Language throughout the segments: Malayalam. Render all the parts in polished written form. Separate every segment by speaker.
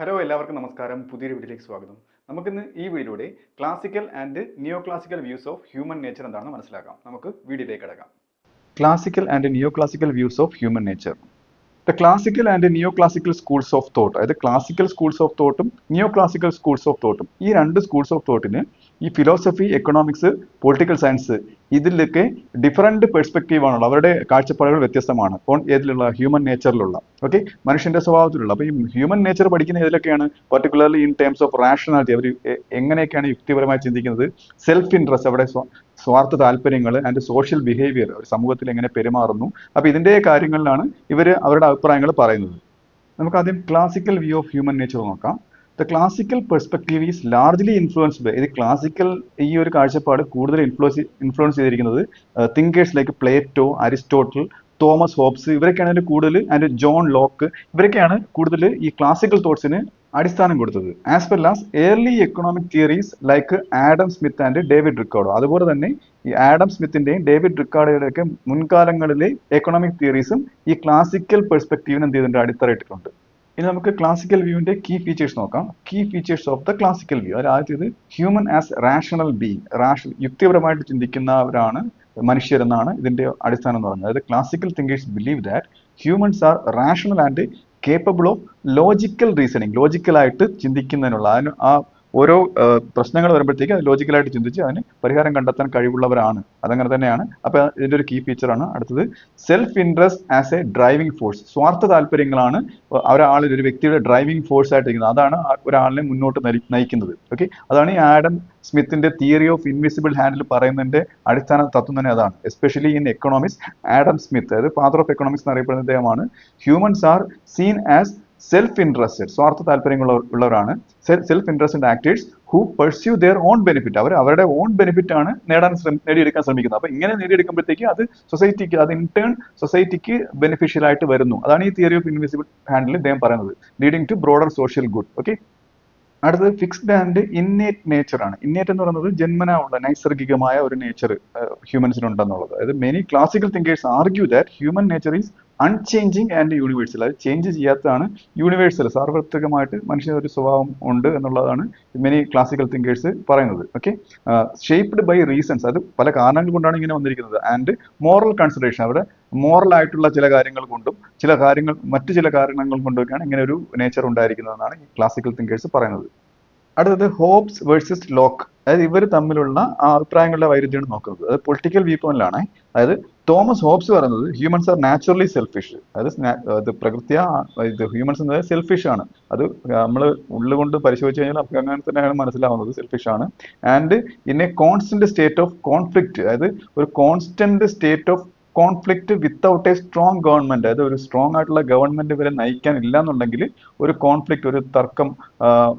Speaker 1: ഹലോ എല്ലാവർക്കും നമസ്കാരം. പുതിയൊരു വീഡിയോയിലേക്ക് സ്വാഗതം. നമുക്കിന്ന് ഈ വീഡിയോയിലൂടെ classical and neo classical views of human nature എന്താണെന്ന് മനസ്സിലാക്കാം. നമുക്ക് വീഡിയോയിലേക്ക് കടക്കാം. Classical and neo classical views of human nature. The classical and neo classical schools of thought, അതായത് ക്ലാസിക്കൽ സ്കൂൾസ് ഓഫ് തോട്ടും നിയോ ക്ലാസിക്കൽ സ്കൂൾസ് ഓഫ് തോട്ടും, ഈ രണ്ട് സ്കൂൾസ് ഓഫ് തോട്ടിന് ഈ ഫിലോസഫി, എക്കണോമിക്സ്, പൊളിറ്റിക്കൽ സയൻസ് ഇതിലൊക്കെ ഡിഫറൻറ്റ് പെർസ്പെക്റ്റീവ് ആണുള്ളത്. അവരുടെ കാഴ്ചപ്പാടുകൾ വ്യത്യസ്തമാണ്. ഏതിലുള്ള ഹ്യൂമൻ നേച്ചറിലുള്ള, ഓക്കെ, മനുഷ്യന്റെ സ്വഭാവത്തിലുള്ള. അപ്പോൾ ഈ ഹ്യൂമൻ നേച്ചർ പഠിക്കുന്ന ഏതിലൊക്കെയാണ്? Particularly in terms of rationality, അവർ എങ്ങനെയൊക്കെയാണ് യുക്തിപരമായി ചിന്തിക്കുന്നത്, സെൽഫ് ഇൻട്രസ്റ്റ്, അവിടെ സ്വാർത്ഥ താല്പര്യങ്ങൾ, ആൻഡ് സോഷ്യൽ ബിഹേവിയർ, ഒരു സമൂഹത്തിൽ എങ്ങനെ പെരുമാറുന്നു. അപ്പോൾ ഇതിൻ്റെ കാര്യങ്ങളിലാണ് ഇവർ അവരുടെ അഭിപ്രായങ്ങൾ പറയുന്നത്. നമുക്ക് ആദ്യം classical view of human nature നോക്കാം. The classical perspective is largely influenced by, ഇത് ക്ലാസിക്കൽ ഈ ഒരു കാഴ്ചപ്പാട് കൂടുതൽ ഇൻഫ്ലുവൻസ് ചെയ്തിരിക്കുന്നത് thinkers like Plato, Aristotle, Thomas Hobbes, ഇവരൊക്കെയാണ് ഇതിൽ കൂടുതൽ, ആൻഡ് ജോൺ ലോക്ക്, ഇവരൊക്കെയാണ് കൂടുതൽ ഈ ക്ലാസിക്കൽ തോട്ട്സിന് അടിസ്ഥാനം കൊടുത്തത്. As well as early economic theories like Adam Smith and David Ricardo. അതുപോലെ തന്നെ ഈ ആഡം സ്മിത്തിന്റെയും ഡേവിഡ് റിക്കാർഡോയുടെ ഒക്കെ മുൻകാലങ്ങളിലെ എക്കണോമിക് തിയറീസും ഈ ക്ലാസിക്കൽ പെർസ്പെക്റ്റീവിന് എന്ത് ചെയ്തിട്ടുണ്ട്? അടിത്തറയിട്ടിട്ടുണ്ട്. ഇനി നമുക്ക് ക്ലാസിക്കൽ വ്യൂവിന്റെ കീ ഫീച്ചേഴ്സ് നോക്കാം. Key features of the classical view. അതിൽ ആദ്യത്തേത് ഹ്യൂമൻ ആസ് റാഷണൽ ബീയിങ്, യുക്തിപരമായിട്ട് ചിന്തിക്കുന്നവരാണ് മനുഷ്യരെന്നാണ് ഇതിന്റെ അടിസ്ഥാനം എന്ന് പറയുന്നത്. അതായത് classical thinkers believe that humans are rational and capable of logical reasoning, ലോജിക്കലായിട്ട് ചിന്തിക്കുന്നതിനുള്ള, അതിന് ആ ഓരോ പ്രശ്നങ്ങൾ വരുമ്പോഴത്തേക്ക് അത് ലോജിക്കലായിട്ട് ചിന്തിച്ച് അതിന് പരിഹാരം കണ്ടെത്താൻ കഴിവുള്ളവരാണ്. അതങ്ങനെ തന്നെയാണ്. അപ്പോൾ ഇതിൻ്റെ ഒരു കീ ഫീച്ചറാണ്. അടുത്തത് self interest as A driving force, സ്വാർത്ഥ താല്പര്യങ്ങളാണ് ഒരാളിൽ, ഒരു വ്യക്തിയുടെ ഡ്രൈവിംഗ് ഫോഴ്സ് ആയിട്ടിരിക്കുന്നത്. അതാണ് ഒരാളിനെ മുന്നോട്ട് നയിക്കുന്നത്. ഓക്കെ, അതാണ് ഈ ആഡം സ്മിത്തിന്റെ തിയറി ഓഫ് ഇൻവിസിബിൾ ഹാൻഡിൽ പറയുന്നതിന്റെ അടിസ്ഥാന തത്വം തന്നെ അതാണ്. Especially in economics, Adam Smith, അതായത് ഫാദർ ഓഫ് എക്കണോമിക്സ് എന്നറിയപ്പെടുന്ന അദ്ദേഹമാണ്. Humans are seen as self interested, സ്വാർത്ഥ താല്പര്യങ്ങളുള്ളവരാണ്. Self interested actors who pursue their own benefit, അവർ അവരുടെ ഓൺ ബെനിഫിറ്റ് ആണ് നേടിയെടുക്കാൻ ശ്രമിക്കുന്നത്. അപ്പൊ ഇങ്ങനെ നേടിയെടുക്കുമ്പോഴത്തേക്ക് അത് സൊസൈറ്റിക്ക്, അത് ഇൻടേൺ സൊസൈറ്റിക്ക് ബെനിഫിഷ്യൽ ആയിട്ട് വരുന്നു. അതാണ് ഈ തിയറി ഓഫ് ഇൻവിസിബിൾ ഹാൻഡിൽ ഇദ്ദേഹം പറയുന്നത്, leading to broader social good. Okay, അടുത്തത് ഫിക്സ്ഡ് ആൻഡ് ഇന്നേറ്റ് നേച്ചർ ആണ്. ഇന്നേറ്റ് എന്ന് പറയുന്നത് ജന്മനാ ഉള്ള നൈസർഗികമായ ഒരു നേച്ചർ ഹ്യൂമൻസിനുണ്ടെന്നുള്ളത്. അതായത് many classical thinkers argue that human nature is unchanging and universal, അത് ചേഞ്ച് ചെയ്യാത്തതാണ്, യൂണിവേഴ്സൽ, സാർവത്രികമായിട്ട് മനുഷ്യന് ഒരു സ്വഭാവം ഉണ്ട് എന്നുള്ളതാണ് മെനി ക്ലാസിക്കൽ തിങ്കേഴ്സ് പറയുന്നത്. ഓക്കെ, ഷേപ്ഡ് ബൈ റീസൺസ്, അത് പല കാരണങ്ങൾ കൊണ്ടാണ് ഇങ്ങനെ വന്നിരിക്കുന്നത്. ആൻഡ് മോറൽ കൺസിഡറേഷൻ, അവിടെ മോറൽ ആയിട്ടുള്ള ചില കാര്യങ്ങൾ കൊണ്ടും മറ്റു ചില കാരണങ്ങൾ കൊണ്ടൊക്കെയാണ് ഇങ്ങനെ ഒരു നേച്ചർ ഉണ്ടായിരിക്കുന്നതെന്നാണ് ഈ ക്ലാസിക്കൽ തിങ്കേഴ്സ് പറയുന്നത്. അടുത്തത് ഹോബ്സ് വേഴ്സസ് ലോക്ക്, അതായത് ഇവർ തമ്മിലുള്ള അഭിപ്രായങ്ങളുടെ വൈരുദ്ധ്യമാണ് നോക്കുന്നത്. അത് പൊളിറ്റിക്കൽ വ്യൂ പോയിന്റിലാണ്. അതായത് തോമസ് ഹോബ്സ് പറയുന്നത് ഹ്യൂമൻസ് ആർ നാച്ചുറലി സെൽഫിഷ്, അതായത് പ്രകൃത്യ ഹ്യൂമൻസ് എന്നത് സെൽഫിഷ് ആണ്. അത് നമ്മൾ ഉള്ളുകൊണ്ട് പരിശോധിച്ച് കഴിഞ്ഞാൽ നമുക്ക് അങ്ങനെ തന്നെയാണ് മനസ്സിലാവുന്നത്, സെൽഫിഷ് ആണ്. And in A constant state of conflict, അതായത് ഒരു constant state of conflict without A strong government, അതായത് ഒരു സ്ട്രോങ് ആയിട്ടുള്ള ഗവൺമെന്റ് ഇവരെ നയിക്കാൻ ഇല്ല എന്നുണ്ടെങ്കിൽ ഒരു കോൺഫ്ലിക്റ്റ്, ഒരു തർക്കം,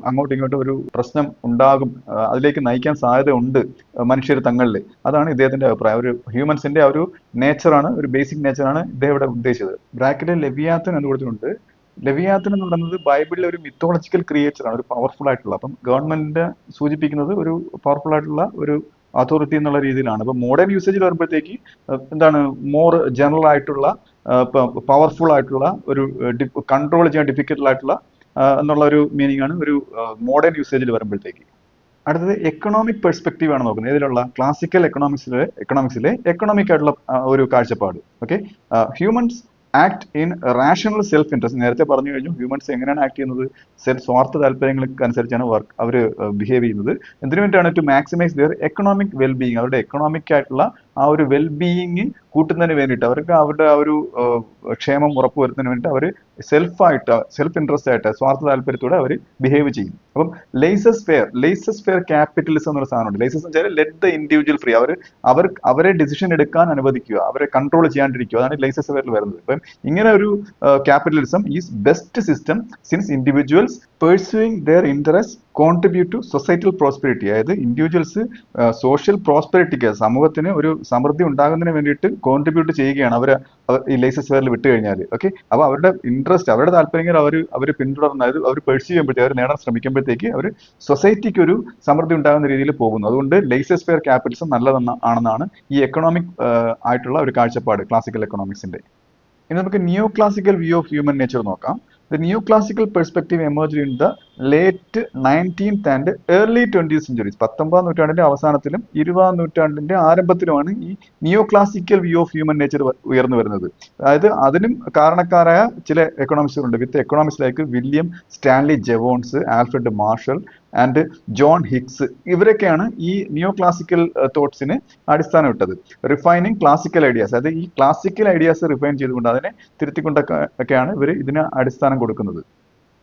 Speaker 1: അങ്ങോട്ടും ഇങ്ങോട്ടും ഒരു പ്രശ്നം ഉണ്ടാകും, അതിലേക്ക് നയിക്കാൻ സാധ്യത ഉണ്ട് മനുഷ്യർ തങ്ങളിൽ. അതാണ് ഇദ്ദേഹത്തിന്റെ അഭിപ്രായം. ഒരു ഹ്യൂമൻസിന്റെ ആ ഒരു നേച്ചറാണ്, ഒരു ബേസിക് നേച്ചറാണ് ഇദ്ദേഹം ഇവിടെ ഉദ്ദേശിച്ചത്. ബ്രാക്കറ്റിൽ ലെവിയാത്തൻ എന്ന് കൊടുത്തിട്ടുണ്ട്. ലെവിയാത്തൻ എന്ന് പറയുന്നത് ബൈബിളിലെ ഒരു മിത്തോളജിക്കൽ ക്രിയേച്ചറാണ്, ഒരു പവർഫുൾ ആയിട്ടുള്ള. അപ്പം ഗവൺമെന്റിനെ സൂചിപ്പിക്കുന്നത് ഒരു പവർഫുൾ ആയിട്ടുള്ള ഒരു അതോറിറ്റി എന്നുള്ള രീതിയിലാണ്. അപ്പൊ മോഡേൺ യൂസേജിൽ വരുമ്പോഴത്തേക്ക് എന്താണ്, മോർ ജനറൽ ആയിട്ടുള്ള, പവർഫുൾ ആയിട്ടുള്ള, ഒരു കൺട്രോൾ ചെയ്യാൻ ഡിഫിക്കൽട്ട് ആയിട്ടുള്ള എന്നുള്ള ഒരു മീനിങ് ആണ് ഒരു മോഡേൺ യൂസേജിൽ വരുമ്പോഴത്തേക്ക്. അടുത്തത് എക്കണോമിക് പെർസ്പെക്റ്റീവ് ആണ് നോക്കുന്നത്. ഇതിലുള്ള ക്ലാസിക്കൽ എക്കണോമിക്സിലെ എക്കണോമിക് ആയിട്ടുള്ള ഒരു കാഴ്ചപ്പാട്. Okay, humans act in rational self interest. നേരത്തെ പറഞ്ഞു കഴിഞ്ഞു ഹ്യൂമൻസ് എങ്ങനെയാണ് ആക്ട് ചെയ്യുന്നത്, സ്വാർത്ഥ താല്പര്യങ്ങൾക്ക് അനുസരിച്ചാണ് അവർ ബിഹേവ് ചെയ്യുന്നത്. എന്തിനു വേണ്ടിയാണ്? To maximise their economic wellbeing, അവരുടെ എക്കണോമിക് ആയിട്ടുള്ള ആ ഒരു വെൽബീയിങ് കൂട്ടുന്നതിന് വേണ്ടിയിട്ട്, അവർക്ക് അവരുടെ ആ ഒരു ക്ഷേമം ഉറപ്പുവരുത്തുന്നതിന് വേണ്ടിയിട്ട് അവർ സെൽഫ് ഇൻട്രസ്റ്റ് ആയിട്ട്, സ്വാർത്ഥ താല്പര്യത്തോടെ അവർ ബിഹേവ് ചെയ്യും. അപ്പം ലേസസ് ഫെയർ ക്യാപിറ്റലിസം എന്നൊരു സാധനമുണ്ട്. ലേസസ് എന്ന് വെച്ചാൽ ലെറ്റ് ദ ഇൻഡിവിജ്വൽ ഫ്രീ, അവരെ ഡിസിഷൻ എടുക്കാൻ അനുവദിക്കുക, അവരെ കൺട്രോൾ ചെയ്യാണ്ടിരിക്കുക, അതാണ് ലേസസ് ഫെയറിൽ വരുന്നത്. അപ്പം ഇങ്ങനെ ഒരു capitalism is best system since individuals pursuing their interest contribute to societal prosperity, അതായത് ഇൻഡിവിജ്വൽസ് സോഷ്യൽ പ്രോസ്പെരിറ്റിക്ക്, സമൂഹത്തിന് ഒരു സമൃദ്ധി ഉണ്ടാകുന്നതിന് വേണ്ടിയിട്ട് കോൺട്രിബ്യൂട്ട് ചെയ്യുകയാണ് അവർ ഈ ലേസസ് ഫെയറിൽ വിട്ട് കഴിഞ്ഞാൽ. ഓക്കെ, അപ്പോൾ അവരുടെ ഇൻട്രസ്റ്റ്, അവരുടെ താല്പര്യങ്ങൾ അവർ പിന്തുടർന്ന്, അതായത് അവർ പെർസ്യൂ ചെയ്യുമ്പോഴത്തേക്ക്, അവർ നേടാൻ ശ്രമിക്കുമ്പോഴത്തേക്ക് അവർ സൊസൈറ്റിക്ക് ഒരു സമൃദ്ധി ഉണ്ടാകുന്ന രീതിയിൽ പോകുന്നു. അതുകൊണ്ട് ലേസസ് ഫെയർ ക്യാപിറ്റലിസം നല്ലതാണെന്നാണ് ഈ എക്കണോമിക് ആയിട്ടുള്ള ഒരു കാഴ്ചപ്പാട് ക്ലാസിക്കൽ എക്കണോമിക്സിന്റെ. ഇനി നമുക്ക് നിയോ classical view of human nature നോക്കാം. The neoclassical perspective emerged in the late 19th and early 20th centuries. 19ാം നൂറ്റാണ്ടിന്റെ അവസാനത്തിലും 20ാം നൂറ്റാണ്ടിന്റെ ആരംഭത്തിലുമാണ് ഈ neo classical view of human nature ഉയർന്നു വരുന്നത്. അതായത് അതിനും കാരണക്കാരായ ചില എക്കണോമിസ്റ്റുകളുണ്ട്. With economist like William Stanley Jevons, Alfred Marshall and John Hicks. ഇവരൊക്കെയാണ് ഈ നിയോ ക്ലാസിക്കൽ തോട്ട്സിന് അടിസ്ഥാനം ഇട്ടത്. റിഫൈനിങ് ക്ലാസിക്കൽ ഐഡിയാസ്, അതായത് ഈ ക്ലാസിക്കൽ ഐഡിയാസ് റിഫൈൻ ചെയ്തുകൊണ്ട് അതിനെ തിരുത്തിക്കൊണ്ടൊക്കെയാണ് ഇവർ ഇതിന് അടിസ്ഥാനം കൊടുക്കുന്നത്.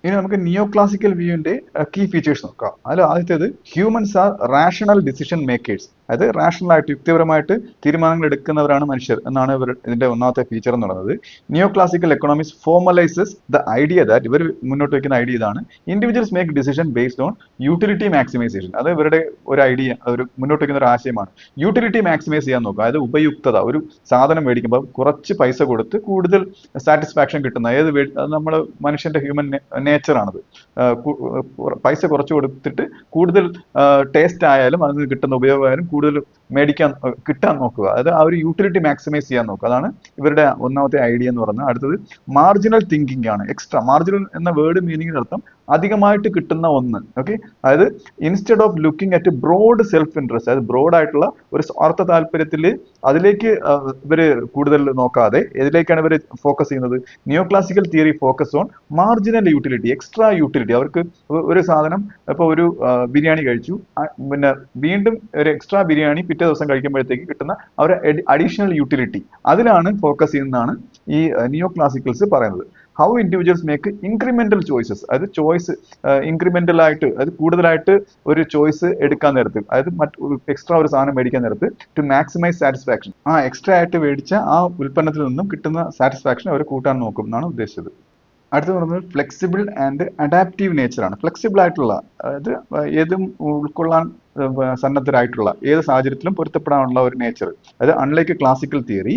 Speaker 1: ഇനി നമുക്ക് നിയോ ക്ലാസിക്കൽ വ്യൂവിന്റെ കീ ഫീച്ചേഴ്സ് നോക്കാം. അതിൽ ആദ്യത്തേത് humans are rational decision makers. അതായത് റാഷണൽ ആയിട്ട് യുക്തിപരമായിട്ട് തീരുമാനങ്ങൾ എടുക്കുന്നവരാണ് മനുഷ്യർ എന്നാണ് ഇവർ ഇതിന്റെ ഒന്നാമത്തെ ഫീച്ചർ എന്ന് പറയുന്നത്. Neo classical economics formalizes the idea that, ഇവർ മുന്നോട്ട് വയ്ക്കുന്ന ഐഡിയ ഇതാണ്, individuals make decision based on utility maximization. അത് ഇവരുടെ ഒരു ഐഡിയ, ഒരു മുന്നോട്ട് വയ്ക്കുന്ന ഒരു ആശയമാണ്. യൂട്ടിലിറ്റി മാക്സിമൈസ് ചെയ്യാൻ നോക്കുക, അതായത് ഉപയുക്തത. ഒരു സാധനം മേടിക്കുമ്പോൾ കുറച്ച് പൈസ കൊടുത്ത് കൂടുതൽ സാറ്റിസ്ഫാക്ഷൻ കിട്ടുന്ന നമ്മൾ മനുഷ്യന്റെ ഹ്യൂമൻ നേച്ചറാണത്. പൈസ കുറച്ച് കൊടുത്തിട്ട് കൂടുതൽ ടേസ്റ്റ് ആയാലും അതിന് കിട്ടുന്ന ഉപയോഗമായാലും കൂടുതൽ കിട്ടാൻ നോക്കുക. അതായത് ആ ഒരു യൂട്ടിലിറ്റി മാക്സിമൈസ് ചെയ്യാൻ നോക്കുക. അതാണ് ഇവരുടെ ഒന്നാമത്തെ ഐഡിയ എന്ന് പറയുന്നത്. അടുത്തത് മാർജിനൽ തിങ്കിങ് ആണ്. എക്സ്ട്രാ, മാർജിനൽ എന്ന വേർഡ് മീനിങ്ങിന് അർത്ഥം അധികമായിട്ട് കിട്ടുന്ന ഒന്ന്. ഓക്കെ, അതായത് instead of looking at broad self interest, അതായത് ബ്രോഡ് ആയിട്ടുള്ള ഒരു സ്വാർത്ഥ താല്പര്യത്തിൽ അതിലേക്ക് ഇവര് കൂടുതൽ നോക്കാതെ ഇതിലേക്കാണ് ഇവർ ഫോക്കസ് ചെയ്യുന്നത്. നിയോ classical theory focus on marginal utility, extra utility. അവർക്ക് ഒരു സാധനം, ഇപ്പോൾ ഒരു ബിരിയാണി കഴിച്ചു, പിന്നെ വീണ്ടും ഒരു എക്സ്ട്രാ ബിരിയാണി പിറ്റേ ദിവസം കഴിക്കുമ്പോഴത്തേക്ക് കിട്ടുന്ന ഒരു അഡീഷണൽ യൂട്ടിലിറ്റി, അതിലാണ് ഫോക്കസ് ചെയ്യുന്നതാണ് ഈ നിയോ ക്ലാസിക്കൽസ് പറയുന്നത്. How individuals make incremental choices, അതായത് ചോയ്സ് ഇൻക്രിമെന്റൽ ആയിട്ട്, അതായത് കൂടുതലായിട്ട് ഒരു ചോയ്സ് എടുക്കാൻ നേരത്ത്, അതായത് എക്സ്ട്രാ ഒരു സാധനം മേടിക്കാൻ നേരത്ത് ടു മാക്സിമൈസ് സാറ്റിസ്ഫാക്ഷൻ, ആ എക്സ്ട്രാ ആയിട്ട് മേടിച്ച ആ ഉൽപ്പന്നത്തിൽ നിന്നും കിട്ടുന്ന സാറ്റിസ്ഫാക്ഷൻ അവർ കൂട്ടാൻ നോക്കും എന്നാണ് ഉദ്ദേശിച്ചത്. അടുത്ത് പറയുന്നത് ഫ്ലെക്സിബിൾ ആൻഡ് അഡാപ്റ്റീവ് നേച്ചറാണ്. ഫ്ലെക്സിബിൾ ആയിട്ടുള്ള, അതായത് ഏതും ഉൾക്കൊള്ളാൻ സന്നദ്ധരായിട്ടുള്ള, ഏത് സാഹചര്യത്തിലും പൊരുത്തപ്പെടാനുള്ള ഒരു നേച്ചർ. അതായത് unlike classical theory,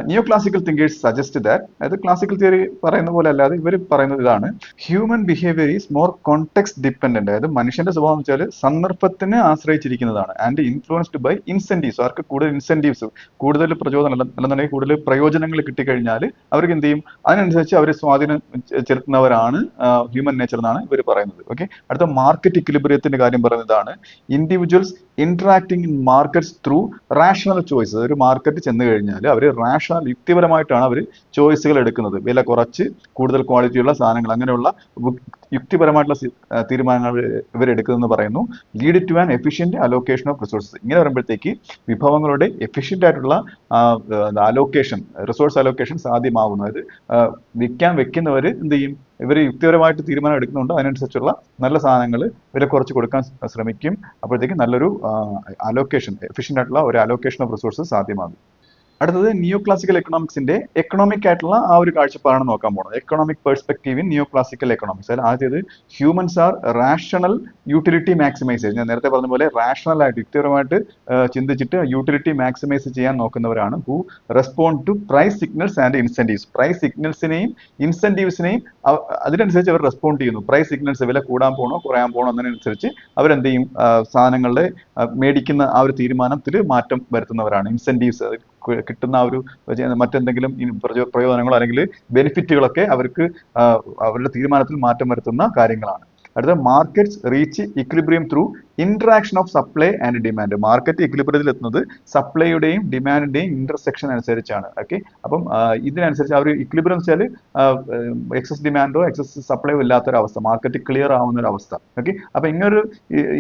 Speaker 1: neo classical thinkers suggest that, അതായത് ക്ലാസിക്കൽ തിയറി പറയുന്ന പോലെ അല്ലാതെ ഇവർ പറയുന്നത് ഇതാണ്, human behaviour is more context dependent. അതായത് മനുഷ്യന്റെ സ്വഭാവം എന്ന് വെച്ചാൽ സന്ദർഭത്തിനെ ആശ്രയിച്ചിരിക്കുന്നതാണ്. ആൻഡ് ഇൻഫ്ലുവൻസ്ഡ് ബൈ ഇൻസെന്റീവ്സ്, അവർക്ക് കൂടുതൽ ഇൻസെന്റീവ്സ്, കൂടുതൽ പ്രചോദനം അല്ലെന്നുണ്ടെങ്കിൽ കൂടുതൽ പ്രയോജനങ്ങൾ കിട്ടിക്കഴിഞ്ഞാൽ അവർക്ക് എന്ത് ചെയ്യും, അതിനനുസരിച്ച് അവർ സ്വാധീനം ചെലുത്തുന്നവരാണ് ഹ്യൂമൻ നേച്ചർ എന്നാണ് ഇവർ പറയുന്നത്. ഓക്കെ, അടുത്ത മാർക്കറ്റ് ഇക്വിലിബ്രിയത്തിന്റെ കാര്യം പറയുന്നതാണ്, individuals interacting in markets through rational choice. ഒരു മാർക്കറ്റ് ചെന്ന് കഴിഞ്ഞാൽ അവർ റാഷണൽ, യുക്തിപരമായിട്ടാണ് അവർ ചോയ്സുകൾ എടുക്കുന്നത്. വില കുറച്ച് കൂടുതൽ ക്വാളിറ്റിയുള്ള സാധനങ്ങൾ, അങ്ങനെയുള്ള യുക്തിപരമായിട്ടുള്ള തീരുമാനങ്ങൾ ഇവരെടുക്കുന്നതെന്ന് പറയുന്നു. Lead to an efficient allocation of resources. ഇങ്ങനെ വരുമ്പോഴത്തേക്ക് വിഭവങ്ങളുടെ എഫിഷ്യന്റ് ആയിട്ടുള്ള അലോക്കേഷൻ, റിസോഴ്സ് അലോക്കേഷൻ സാധ്യമാകുന്നു. അതായത് വിൽക്കാൻ വെക്കുന്നവർ എന്ത് ചെയ്യും, ഇവർ യുക്തിപരമായിട്ട് തീരുമാനം എടുക്കുന്നുണ്ട്, അതിനനുസരിച്ചുള്ള നല്ല സാധനങ്ങൾ വില കുറച്ച് കൊടുക്കാൻ ശ്രമിക്കും. അപ്പോഴത്തേക്ക് നല്ലൊരു അലോക്കേഷൻ, എഫിഷ്യന്റ് ആയിട്ടുള്ള ഒരു അലോക്കേഷൻ ഓഫ് റിസോഴ്സസ് സാധ്യമാകും. അടുത്തത് നിയോ ക്ലാസിക്കൽ എക്കണോമിക്സിന്റെ എക്കണോമിക് ആയിട്ടുള്ള ആ ഒരു കാഴ്ചപ്പാടാണ് നോക്കാൻ പോകുന്നത്. Economic perspective in neo classical economics. അതിൽ ആദ്യത്തേത് humans are rational utility maximisation. ഞാൻ നേരത്തെ പറഞ്ഞ പോലെ റാഷണൽ ആയിട്ട്, യുക്തിപരമായിട്ട് ചിന്തിച്ചിട്ട് യൂട്ടിലിറ്റി മാക്സിമൈസ് ചെയ്യാൻ നോക്കുന്നവരാണ്. Who respond to price signals and incentives. Price സിഗ്നൽസിനെയും ഇൻസെന്റീവ്സിനെയും അതിനനുസരിച്ച് അവർ റെസ്പോണ്ട് ചെയ്യുന്നു. പ്രൈസ് സിഗ്നൽസ്, വില കൂടാൻ പോകണോ കുറയാൻ പോകണോ എന്നതിനനുസരിച്ച് അവരെന്ത് ചെയ്യും, സാധനങ്ങളുടെ മേടിക്കുന്ന ആ ഒരു തീരുമാനത്തിൽ മാറ്റം വരുത്തുന്നവരാണ്. ഇൻസെന്റീവ്സ്, കിട്ടുന്ന ആ ഒരു മറ്റെന്തെങ്കിലും പ്രയോജനങ്ങളോ അല്ലെങ്കിൽ ബെനിഫിറ്റുകളൊക്കെ അവർക്ക് അവരുടെ തീരുമാനത്തിൽ മാറ്റം വരുത്തുന്ന കാര്യങ്ങളാണ്. അടുത്ത markets reach equilibrium through interaction of supply and demand. Market ഇക്വിലിബ്രിയത്തിൽ എത്തുന്നത് സപ്ലൈയുടെയും ഡിമാൻഡിന്റെയും ഇന്റർസെക്ഷൻ അനുസരിച്ചാണ്. ഓക്കെ, അപ്പം ഇതിനനുസരിച്ച് ആ ഒരു ഇക്വിലിബ്രിയം എന്ന് വെച്ചാൽ എക്സസ് ഡിമാൻഡോ എക്സസ് സപ്ലൈയോ ഇല്ലാത്തൊരവസ്ഥ, മാർക്കറ്റ് ക്ലിയർ ആവുന്ന ഒരു അവസ്ഥ. ഓക്കെ, അപ്പൊ ഇങ്ങനൊരു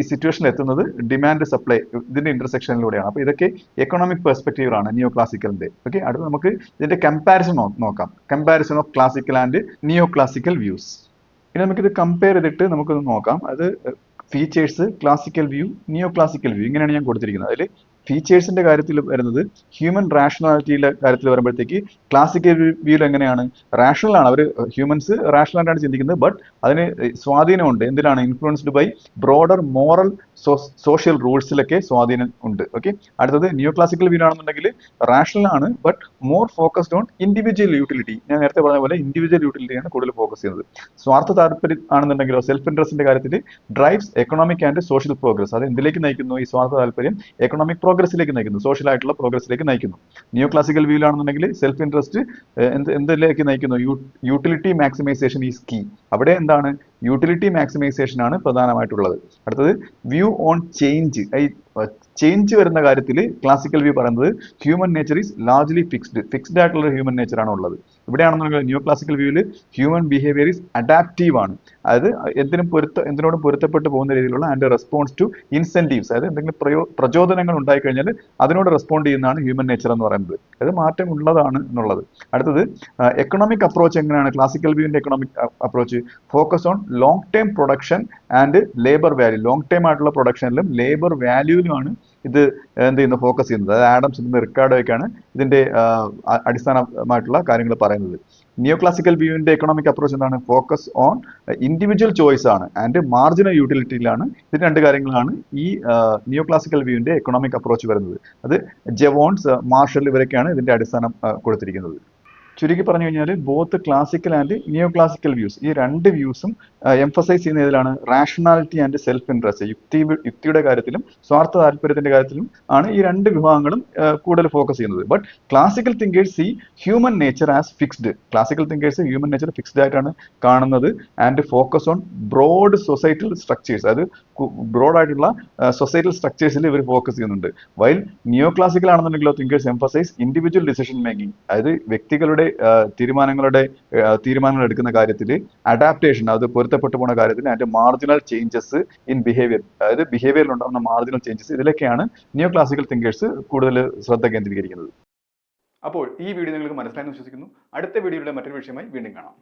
Speaker 1: ഈ സിറ്റുവേഷനിൽ എത്തുന്നത് ഡിമാൻഡ് സപ്ലൈ ഇതിന്റെ ഇന്റർസെക്ഷനിലൂടെയാണ്. അപ്പൊ ഇതൊക്കെ എക്കണോമിക് പെർസ്പെക്റ്റീവിലാണ് നിയോ ക്ലാസിക്കലിന്റെ. ഓക്കെ, അടുത്ത നമുക്ക് ഇതിന്റെ കമ്പാരിസൺ നോക്കാം. Comparison of classical and neo classical views. ഇനി നമുക്കിത് കമ്പയർ ചെയ്തിട്ട് നമുക്കൊന്ന് നോക്കാം. അത് ഫീച്ചേഴ്സ്, ക്ലാസിക്കൽ വ്യൂ, നിയോ ക്ലാസിക്കൽ വ്യൂ, ഇങ്ങനെയാണ് ഞാൻ കൊടുത്തിരിക്കുന്നത്. അതിൽ ഫീച്ചേഴ്സിന്റെ കാര്യത്തിൽ വരുന്നത് ഹ്യൂമൻ റാഷണാലിറ്റിയുടെ കാര്യത്തിൽ വരുമ്പോഴത്തേക്ക് ക്ലാസിക്കൽ വ്യൂയിൽ എങ്ങനെയാണ്, റാഷണൽ ആണ്. അവർ ഹ്യൂമൻസ് റാഷണൽ ആയിട്ടാണ് ചിന്തിക്കുന്നത്, ബട്ട് അതിന് സ്വാധീനമുണ്ട്. എന്തിനാണ്, influenced by broader moral social റൂൾസിലൊക്കെ സ്വാധീനം ഉണ്ട്. ഓക്കെ, അടുത്തത് നിയോ ക്ലാസിക്കൽ വ്യൂ ആണെന്നുണ്ടെങ്കിൽ റാഷണൽ ആണ്, but more focused on individual utility. ഞാൻ നേരത്തെ പറഞ്ഞ പോലെ ഇൻഡിവിജ്വൽ യൂട്ടിലിറ്റിയാണ് കൂടുതൽ ഫോക്കസ് ചെയ്യുന്നത്. സ്വാർത്ഥ താല്പര്യം ആണെന്നുണ്ടെങ്കിലോ സെൽഫ് ഇൻട്രസ്റ്റിന്റെ കാര്യത്തിൽ drives economic and social progress. അത് എന്തിലേക്ക് നയിക്കുന്നു, ഈ സ്വാർത്ഥ താല്പര്യം എക്കണോമിക് പ്രോഗ്രസ്സിലേക്ക് നയിക്കുന്നു, സോഷ്യൽ ആയിട്ടുള്ള പ്രോഗ്രസ്സിലേക്ക് നയിക്കുന്നു. നിയോ ക്ലാസിക്കൽ വ്യൂവിലാണെന്നുണ്ടെങ്കിൽ സെൽഫ് ഇൻട്രസ്റ്റ് എന്തിലേക്ക് നയിക്കുന്നു? Utility maximisation is key. അവിടെ എന്താണ്? യൂട്ടിലിറ്റി മാക്സിമൈസേഷൻ ആണ് പ്രധാനമായിട്ടുള്ളത്. അടുത്തത് വ്യൂ ഓൺ ചേഞ്ച്. ചേഞ്ച് വരുന്ന കാര്യത്തിൽ ക്ലാസിക്കൽ വ്യൂ പറയുന്നത് human nature is largely fixed ആയിട്ടുള്ള ഹ്യൂമൻ നേച്ചർ ആണ് ഉള്ളത്. ഇവിടെയാണെന്നുണ്ടെങ്കിൽ ന്യൂ ക്ലാസിക്കൽ വ്യൂവിൽ ഹ്യൂമൻ ബിഹേവിയർ ഈസ് അഡാപ്റ്റീവ് ആണ്. അതായത് എന്തിനോടും പൊരുത്തപ്പെട്ട് പോകുന്ന രീതിയിലുള്ള ആൻഡ് റെസ്പോൺസ് ടു ഇൻസെന്റീവ്സ്, അതായത് എന്തെങ്കിലും പ്രചോദനങ്ങൾ ഉണ്ടായിക്കഴിഞ്ഞാൽ അതിനോട് റെസ്പോണ്ട് ചെയ്യുന്നതാണ് ഹ്യൂമൻ നേച്ചർ എന്ന് പറയുന്നത്. അത് മാറ്റം ഉള്ളതാണ് എന്നുള്ളത്. അടുത്തത് എക്കണോമിക് അപ്രോച്ച് എങ്ങനെയാണ്? ക്ലാസിക്കൽ വ്യൂവിന്റെ economic approach focus on long term production and labour value. Long term ആയിട്ടുള്ള പ്രൊഡക്ഷനിലും ലേബർ വാല്യൂവിലുമാണ് ഇത് എന്ത് ചെയ്യുന്നത്? ഫോക്കസ് ചെയ്യുന്നത്. അതായത് ആഡംസ്, റിക്കാർഡോയൊക്കെയാണ് ഇതിന്റെ അടിസ്ഥാനമായിട്ടുള്ള കാര്യങ്ങൾ പറയുന്നത്. നിയോ ക്ലാസിക്കൽ വ്യൂവിന്റെ എക്കണോമിക് അപ്രോച്ച് എന്താണ്? ഫോക്കസ് ഓൺ ഇൻഡിവിജ്വൽ ചോയ്സ് ആണ് ആൻഡ് മാർജിനൽ യൂട്ടിലിറ്റിയിലാണ്. ഇത് രണ്ട് കാര്യങ്ങളാണ് ഈ നിയോ ക്ലാസിക്കൽ വ്യൂവിന്റെ എക്കണോമിക് അപ്രോച്ച് വരുന്നത്. അത് ജെവോൺസ്, മാർഷൽ ഇവരൊക്കെയാണ് ഇതിന്റെ അടിസ്ഥാനം കൊടുത്തിരിക്കുന്നത്. ചുരുക്കി പറഞ്ഞു കഴിഞ്ഞാൽ both classical and neo classical views, ഈ രണ്ട് വ്യൂസും എംഫസൈസ് ചെയ്യുന്ന ഇതിലാണ് റാഷണാലിറ്റി ആൻഡ് സെൽഫ് ഇൻട്രസ്റ്റ്. യുക്തിയുടെ കാര്യത്തിലും സ്വാർത്ഥ താല്പര്യത്തിന്റെ കാര്യത്തിലും ആണ് ഈ രണ്ട് വിഭാഗങ്ങളും കൂടുതൽ ഫോക്കസ് ചെയ്യുന്നത്. But classical thinkers see human nature as fixed. Classical thinkers human nature fixed ആയിട്ടാണ് കാണുന്നത് and focus on broad societal structures. അതായത് ബ്രോഡ് ആയിട്ടുള്ള സൊസൈറ്റൽ സ്ട്രക്ചേഴ്സിൽ ഇവർ ഫോക്കസ് ചെയ്യുന്നുണ്ട്. വൈൽ നിയോ ക്ലാസിക്കൽ ആണെന്നുണ്ടെങ്കിലോ thinkers emphasize individual decision making. അതായത് വ്യക്തികളുടെ തീരുമാനങ്ങൾ എടുക്കുന്ന കാര്യത്തിൽ അഡാപ്റ്റേഷൻ, അത് പൊരുത്തപ്പെട്ടു പോകുന്ന കാര്യത്തിൽ and marginal changes in behaviour, അതായത് ബിഹേവിയറിൽ ഉണ്ടാകുന്ന മാർജിനൽ ചേഞ്ചസ്, ഇതിലൊക്കെയാണ് നിയോ ക്ലാസിക്കൽ തിങ്കേഴ്സ് കൂടുതൽ ശ്രദ്ധ കേന്ദ്രീകരിക്കുന്നത്. അപ്പോൾ ഈ വീഡിയോ നിങ്ങൾക്ക് മനസ്സിലായെന്ന് വിശ്വസിക്കുന്നു. അടുത്ത വീഡിയോയുടെ മറ്റൊരു വിഷയമായി വീണ്ടും കാണാം.